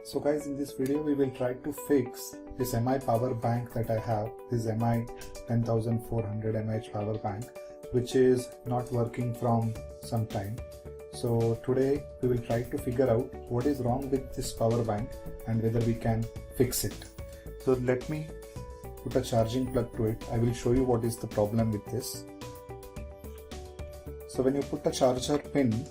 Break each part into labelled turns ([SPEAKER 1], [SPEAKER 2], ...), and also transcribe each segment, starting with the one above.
[SPEAKER 1] So guys, in this video we will try to fix this MI power bank that I have, this MI 10400 mAh power bank, which is not working from some time. So today we will try to figure out what is wrong with this power bank and whether we can fix it. So let me put a charging plug to it. I will show you what is the problem with this. So when you put a charger pin,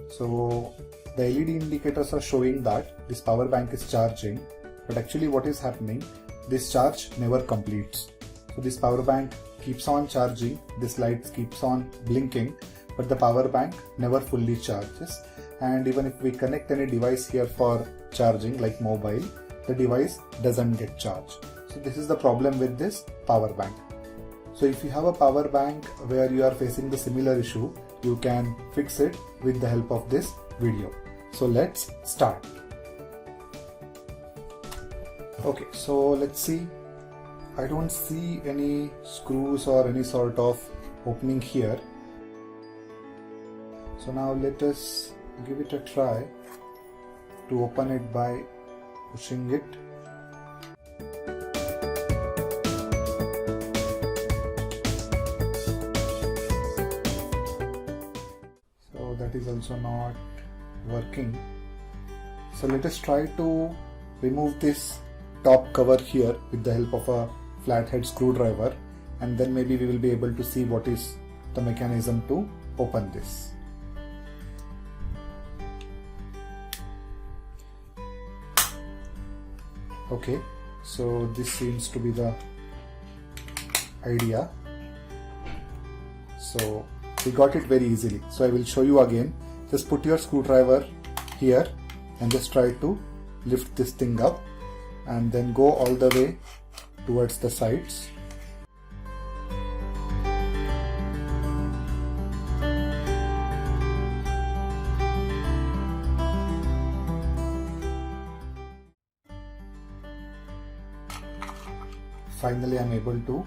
[SPEAKER 1] so the LED indicators are showing that this power bank is charging, but actually what is happening, this charge never completes. So this power bank keeps on charging, this light keeps on blinking, but the power bank never fully charges. And even if we connect any device here for charging like mobile, the device doesn't get charged. So this is the problem with this power bank. So if you have a power bank where you are facing the similar issue, you can fix it with the help of this video. So let's start. Okay, so let's see. I don't see any screws or any sort of opening here. So now let us give it a try to open it by pushing it. So that is also not working. So let us try to remove this top cover here with the help of a flathead screwdriver, and then maybe we will be able to see what is the mechanism to open this. Okay, so this seems to be the idea. So we got it very easily. So I will show you again. Just put your screwdriver here and just try to lift this thing up and then go all the way towards the sides. Finally, I am able to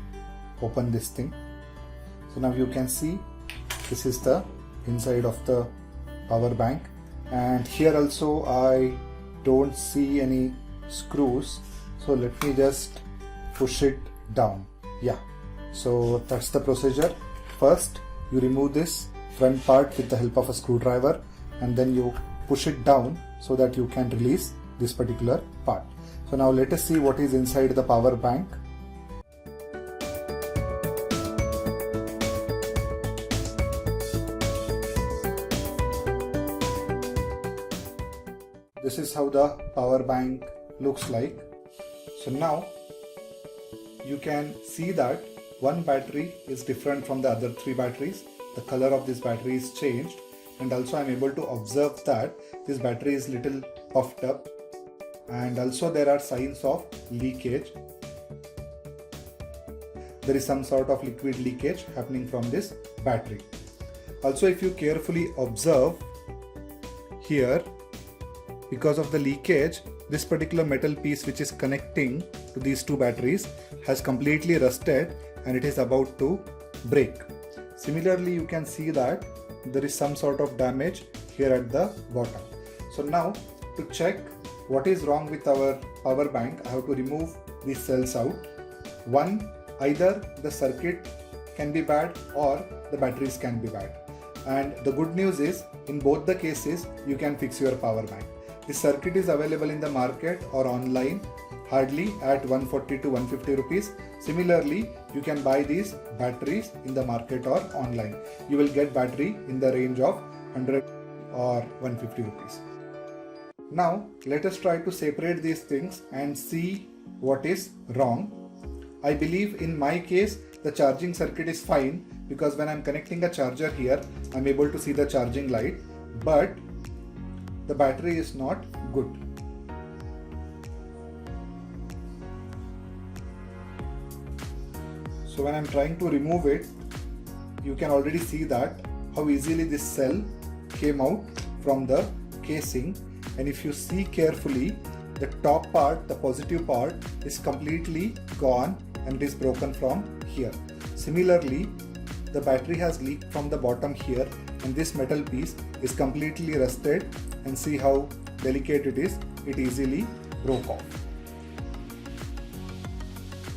[SPEAKER 1] open this thing. So now you can see this is the inside of the power bank, and here also I don't see any screws. So let me just push it down. Yeah, so that's the procedure. First you remove this front part with the help of a screwdriver, and then you push it down so that you can release this particular part. So now let us see what is inside the power bank. This is how the power bank looks like. So now you can see that one battery is different from the other three batteries. The color of this battery is changed, and also I am able to observe that this battery is little puffed up, and also there are signs of leakage. There is some sort of liquid leakage happening from this battery. Also, if you carefully observe here, because of the leakage, this particular metal piece which is connecting to these two batteries has completely rusted and it is about to break. Similarly, you can see that there is some sort of damage here at the bottom. So now to check what is wrong with our power bank, I have to remove these cells out. One, either the circuit can be bad or the batteries can be bad. And the good news is, in both the cases, you can fix your power bank. This circuit is available in the market or online hardly at 140 to 150 rupees. Similarly, you can buy these batteries in the market or online. You will get battery in the range of 100 or 150 rupees. Now, let us try to separate these things and see what is wrong. I believe in my case, the charging circuit is fine because when I am connecting a charger here, I am able to see the charging light, but the battery is not good. So when I am trying to remove it, you can already see that how easily this cell came out from the casing, and if you see carefully, the top part, the positive part, is completely gone and it is broken from here. Similarly, the battery has leaked from the bottom here, and this metal piece is completely rusted, and see how delicate it is, it easily broke off.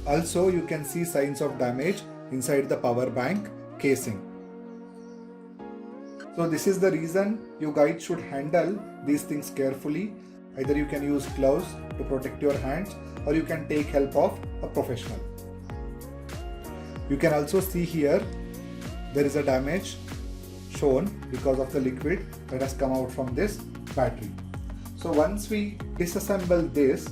[SPEAKER 1] Also, you can see signs of damage inside the power bank casing. So this is the reason you guys should handle these things carefully. Either you can use gloves to protect your hands, or you can take help of a professional. You can also see here there is a damage shown because of the liquid that has come out from this battery. So once we disassemble this,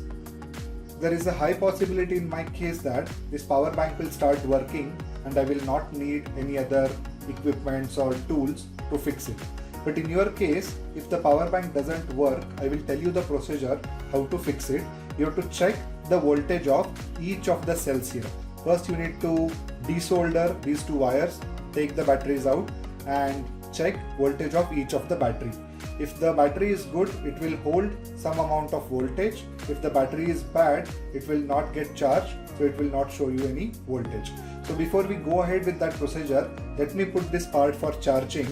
[SPEAKER 1] there is a high possibility in my case that this power bank will start working and I will not need any other equipments or tools to fix it. But in your case, if the power bank doesn't work, I will tell you the procedure how to fix it. You have to check the voltage of each of the cells here. First you need to desolder these two wires, take the batteries out and check voltage of each of the battery. If the battery is good, it will hold some amount of voltage. If the battery is bad, it will not get charged, so it will not show you any voltage. So before we go ahead with that procedure, let me put this part for charging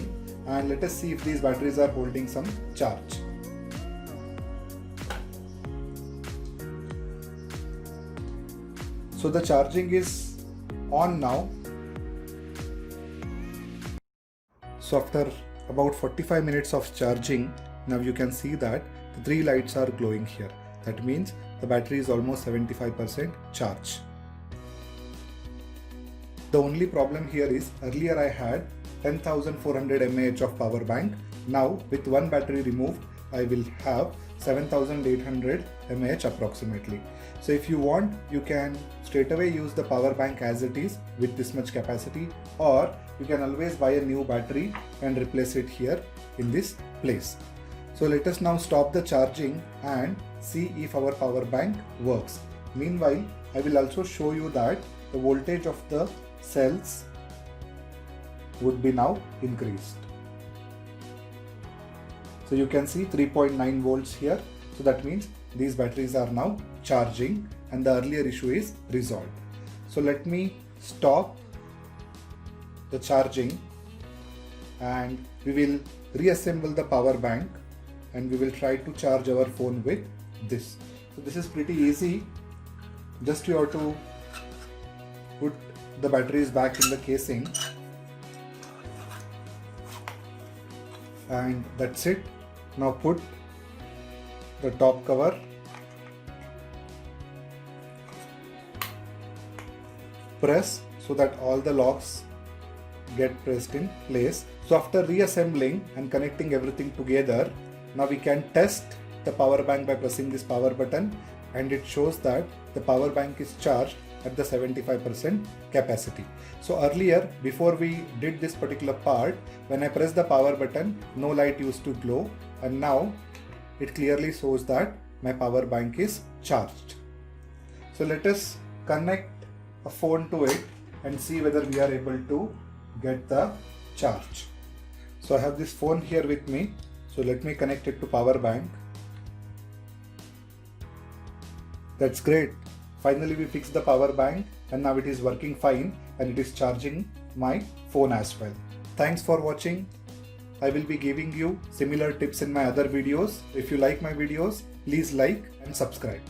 [SPEAKER 1] and let us see if these batteries are holding some charge. So the charging is on now. So after about 45 minutes of charging, now you can see that the three lights are glowing here. That means the battery is almost 75% charged. The only problem here is earlier I had 10,400 mAh of power bank. Now with one battery removed, I will have 7,800 mAh approximately. So if you want, you can straight away use the power bank as it is with this much capacity, or you can always buy a new battery and replace it here in this place. So let us now stop the charging and see if our power bank works. Meanwhile, I will also show you that the voltage of the cells would be now increased. So you can see 3.9 volts here. So that means these batteries are now charging and the earlier issue is resolved. So let me stop the charging and we will reassemble the power bank and we will try to charge our phone with this. So this is pretty easy. Just you have to put the batteries back in the casing and that's it. Now put the top cover, press so that all the locks get pressed in place. So after reassembling and connecting everything together, now we can test the power bank by pressing this power button and it shows that the power bank is charged at the 75% capacity. So earlier, before we did this particular part, when I pressed the power button, no light used to glow, and now it clearly shows that my power bank is charged. So let us connect a phone to it and see whether we are able to get the charge. So I have this phone here with me. So let me connect it to power bank. That's great. Finally we fixed the power bank and now it is working fine and it is charging my phone as well. Thanks for watching. I will be giving you similar tips in my other videos. If you like my videos, please like and subscribe.